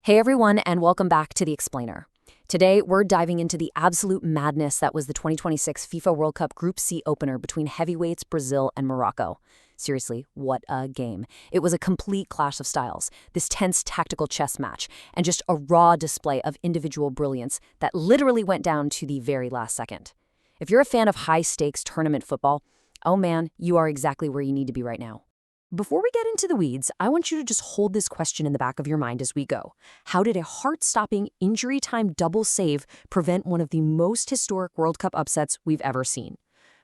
Hey everyone, and welcome back to The Explainer. Today, we're diving into the absolute madness that was the 2026 FIFA World Cup Group C opener between heavyweights Brazil and Morocco. Seriously, what a game. It was a complete clash of styles, this tense tactical chess match, and just a raw display of individual brilliance that literally went down to the very last second. If you're a fan of high-stakes tournament football, oh man, you are exactly where you need to be right now. Before we get into the weeds, I want you to just hold this question in the back of your mind as we go. How did a heart-stopping, injury-time double save prevent one of the most historic World Cup upsets we've ever seen?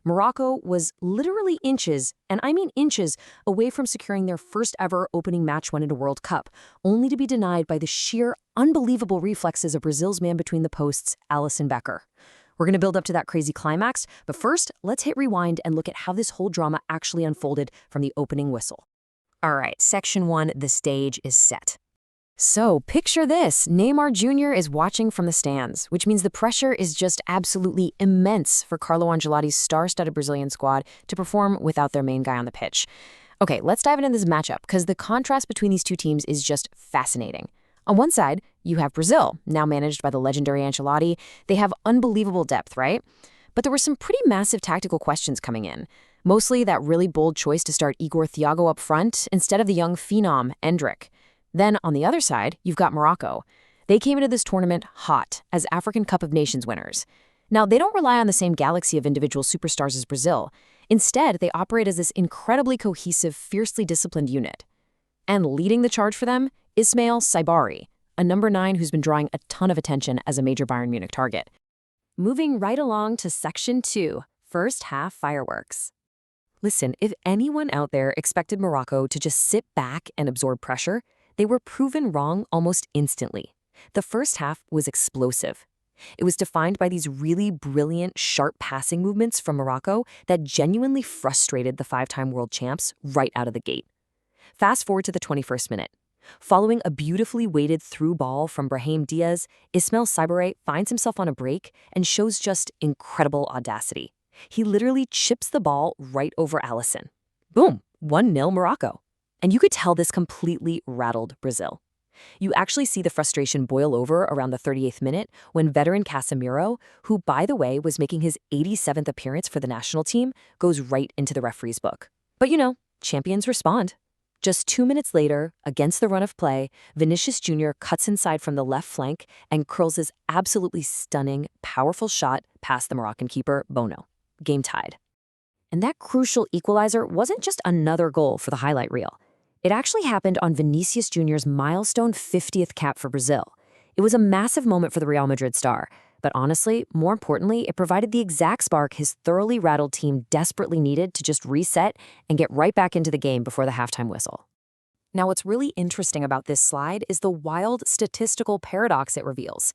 Morocco was literally inches, and I mean inches, away from securing their first ever opening match win at a World Cup, only to be denied by the sheer, unbelievable reflexes of Brazil's man between the posts, Alisson Becker. We're going to build up to that crazy climax, but first, let's hit rewind and look at how this whole drama actually unfolded from the opening whistle. All right, Section 1, the stage is set. So, picture this. Neymar Jr. is watching from the stands, which means the pressure is just absolutely immense for Carlo Ancelotti's star-studded Brazilian squad to perform without their main guy on the pitch. Okay, let's dive into this matchup, because the contrast between these two teams is just fascinating. On one side, you have Brazil, now managed by the legendary Ancelotti. They have unbelievable depth, right? But there were some pretty massive tactical questions coming in. Mostly that really bold choice to start Igor Thiago up front instead of the young phenom, Endrick. Then, on the other side, you've got Morocco. They came into this tournament hot as African Cup of Nations winners. Now, they don't rely on the same galaxy of individual superstars as Brazil. Instead, they operate as this incredibly cohesive, fiercely disciplined unit. And leading the charge for them, Ismael Saibari, a number 9 who's been drawing a ton of attention as a major Bayern Munich target. Moving right along to Section 2, first half fireworks. Listen, if anyone out there expected Morocco to just sit back and absorb pressure, they were proven wrong almost instantly. The first half was explosive. It was defined by these really brilliant, sharp passing movements from Morocco that genuinely frustrated the 5-time world champs right out of the gate. Fast forward to the 21st minute. Following a beautifully weighted through ball from Brahim Diaz, Ismael Saibari finds himself on a break and shows just incredible audacity. He literally chips the ball right over Alisson. Boom, 1-0 Morocco. And you could tell this completely rattled Brazil. You actually see the frustration boil over around the 38th minute when veteran Casemiro, who by the way was making his 87th appearance for the national team, goes right into the referee's book. But champions respond. Just 2 minutes later, against the run of play, Vinicius Junior cuts inside from the left flank and curls his absolutely stunning, powerful shot past the Moroccan keeper, Bono. Game tied. And that crucial equalizer wasn't just another goal for the highlight reel. It actually happened on Vinicius Junior's milestone 50th cap for Brazil. It was a massive moment for the Real Madrid star, but honestly, more importantly, it provided the exact spark his thoroughly rattled team desperately needed to just reset and get right back into the game before the halftime whistle. Now, what's really interesting about this slide is the wild statistical paradox it reveals.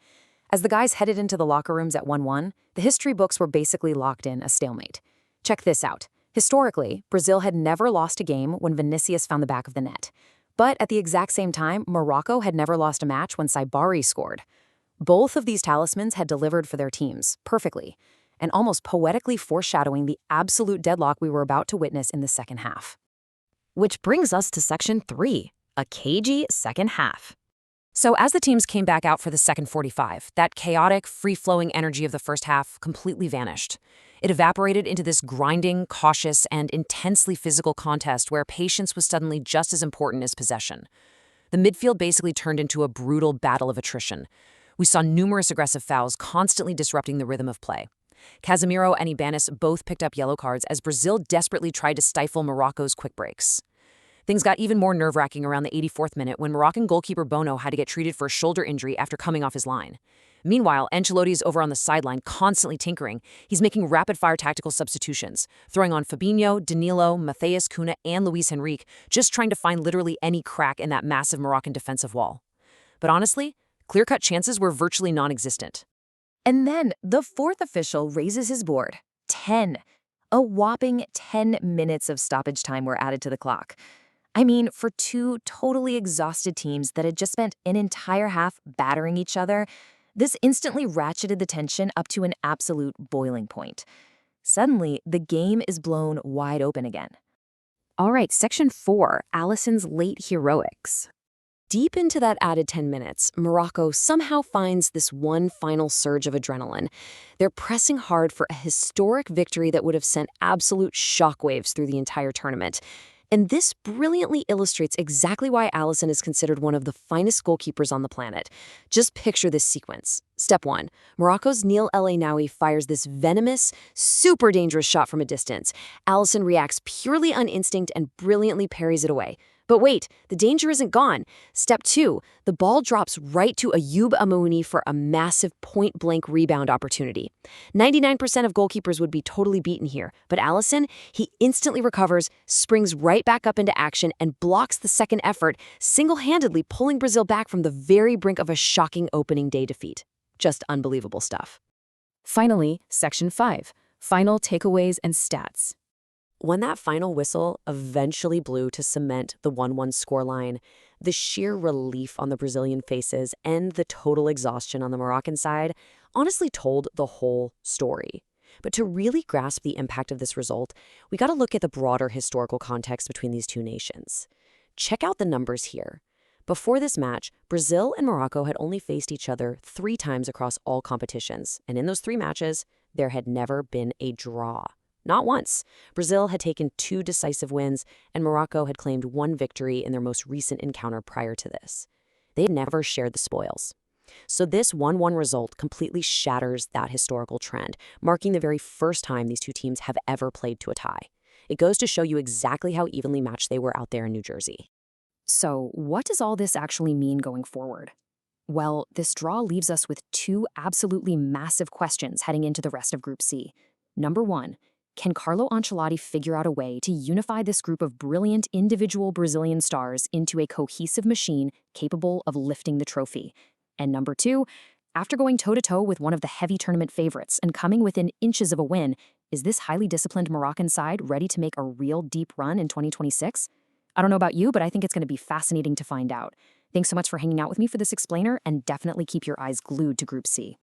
As the guys headed into the locker rooms at 1-1, the history books were basically locked in a stalemate. Check this out. Historically, Brazil had never lost a game when Vinicius found the back of the net. But at the exact same time, Morocco had never lost a match when Saibari scored. Both of these talismans had delivered for their teams, perfectly, and almost poetically foreshadowing the absolute deadlock we were about to witness in the second half. Which brings us to Section 3, a cagey second half. So as the teams came back out for the second 45, that chaotic, free-flowing energy of the first half completely vanished. It evaporated into this grinding, cautious, and intensely physical contest where patience was suddenly just as important as possession. The midfield basically turned into a brutal battle of attrition. We saw numerous aggressive fouls constantly disrupting the rhythm of play. Casemiro and Ibanez both picked up yellow cards as Brazil desperately tried to stifle Morocco's quick breaks. Things got even more nerve-wracking around the 84th minute when Moroccan goalkeeper Bono had to get treated for a shoulder injury after coming off his line. Meanwhile, Ancelotti's over on the sideline constantly tinkering. He's making rapid-fire tactical substitutions, throwing on Fabinho, Danilo, Matheus Cunha, and Luis Henrique, just trying to find literally any crack in that massive Moroccan defensive wall. But honestly, clear-cut chances were virtually non-existent. And then the fourth official raises his board. 10. A whopping 10 minutes of stoppage time were added to the clock. I mean, for two totally exhausted teams that had just spent an entire half battering each other, this instantly ratcheted the tension up to an absolute boiling point. Suddenly, the game is blown wide open again. All right, Section 4, Alisson's late heroics. Deep into that added 10 minutes, Morocco somehow finds this one final surge of adrenaline. They're pressing hard for a historic victory that would have sent absolute shockwaves through the entire tournament. And this brilliantly illustrates exactly why Alisson is considered one of the finest goalkeepers on the planet. Just picture this sequence. Step 1. Morocco's Neil El Ainaoui fires this venomous, super dangerous shot from a distance. Alisson reacts purely on instinct and brilliantly parries it away. But wait, the danger isn't gone. Step 2, the ball drops right to Ayoub Amouni for a massive point-blank rebound opportunity. 99% of goalkeepers would be totally beaten here, but Alisson, he instantly recovers, springs right back up into action, and blocks the second effort, single-handedly pulling Brazil back from the very brink of a shocking opening day defeat. Just unbelievable stuff. Finally, Section 5, Final Takeaways and Stats. When that final whistle eventually blew to cement the 1-1 scoreline, the sheer relief on the Brazilian faces and the total exhaustion on the Moroccan side honestly told the whole story. But to really grasp the impact of this result, we got to look at the broader historical context between these two nations. Check out the numbers here. Before this match, Brazil and Morocco had only faced each other 3 times across all competitions, and in those 3 matches, there had never been a draw. Not once. Brazil had taken 2 decisive wins, and Morocco had claimed 1 victory in their most recent encounter prior to this. They had never shared the spoils. So this 1-1 result completely shatters that historical trend, marking the very first time these two teams have ever played to a tie. It goes to show you exactly how evenly matched they were out there in New Jersey. So, what does all this actually mean going forward? Well, this draw leaves us with 2 absolutely massive questions heading into the rest of Group C. Number 1, can Carlo Ancelotti figure out a way to unify this group of brilliant individual Brazilian stars into a cohesive machine capable of lifting the trophy? And number 2, after going toe-to-toe with one of the heavy tournament favorites and coming within inches of a win, is this highly disciplined Moroccan side ready to make a real deep run in 2026? I don't know about you, but I think it's going to be fascinating to find out. Thanks so much for hanging out with me for this explainer, and definitely keep your eyes glued to Group C.